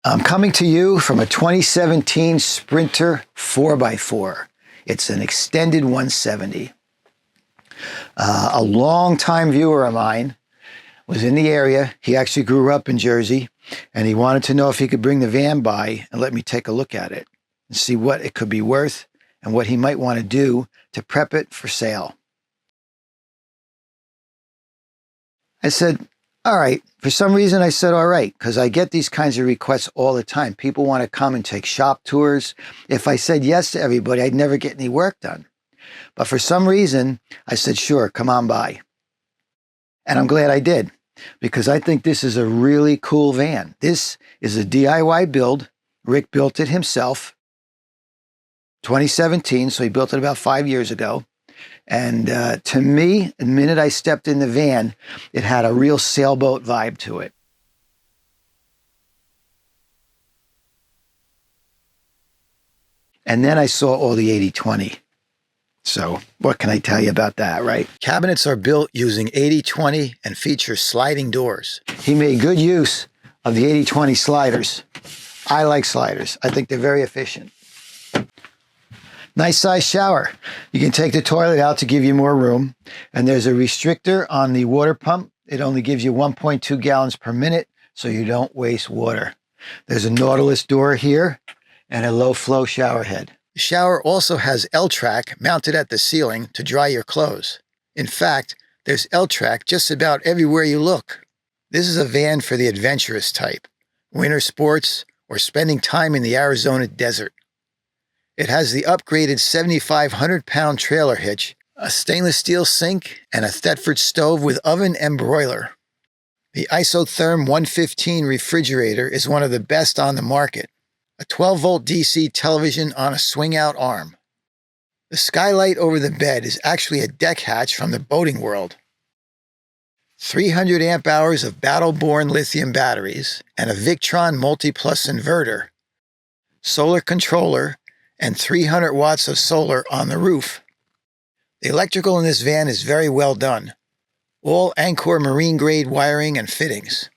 I'm coming to you from a 2017 Sprinter 4x4. It's an extended 170. A long-time viewer of mine was in the area. He actually grew up in Jersey, and he wanted to know if he could bring the van by and let me take a look at it and see what it could be worth and what he might want to do to prep it for sale. I said, all right. For some reason, I said, all right, because I get these kinds of requests all the time. People want to come and take shop tours. If I said yes to everybody, I'd never get any work done. But for some reason, I said, sure, come on by. And I'm glad I did, because I think this is a really cool van. This is a DIY build. Rick built it himself, 2017, so he built it about 5 years ago. And to me, the minute I stepped in the van, it had a real sailboat vibe to it. And then I saw all the 80/20. So what can I tell you about that, right? Cabinets are built using 80/20 and feature sliding doors. He made good use of the 80/20 sliders. I like sliders. I think they're very efficient. Nice size shower. You can take the toilet out to give you more room. And there's a restrictor on the water pump. It only gives you 1.2 gallons per minute, so you don't waste water. There's a Nautilus door here and a low flow shower head. The shower also has L-track mounted at the ceiling to dry your clothes. In fact, there's L-track just about everywhere you look. This is a van for the adventurous type, winter sports, or spending time in the Arizona desert. It has the upgraded 7,500-pound trailer hitch, a stainless steel sink, and a Thetford stove with oven and broiler. The Isotherm 115 refrigerator is one of the best on the market. A 12-volt DC television on a swing-out arm. The skylight over the bed is actually a deck hatch from the boating world. 300 amp hours of battle-born lithium batteries and a Victron Multi-Plus inverter. Solar controller and 300 watts of solar on the roof. The electrical in this van is very well done. All Ancor marine-grade wiring and fittings.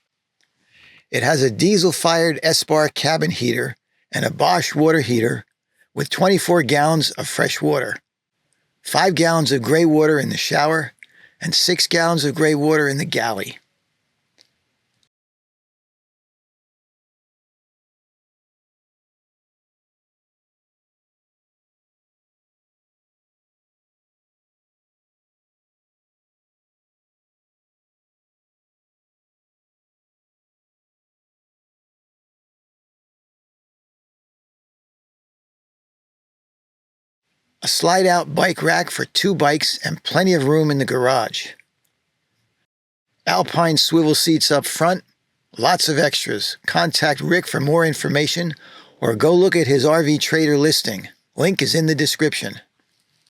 It has a diesel-fired S-bar cabin heater and a Bosh water heater with 24 gallons of fresh water, 5 gallons of gray water in the shower, and 6 gallons of gray water in the galley. A slide-out bike rack for 2 bikes and plenty of room in the garage. Alpine swivel seats up front, lots of extras. Contact Rick for more information or go look at his RV Trader listing. Link is in the description.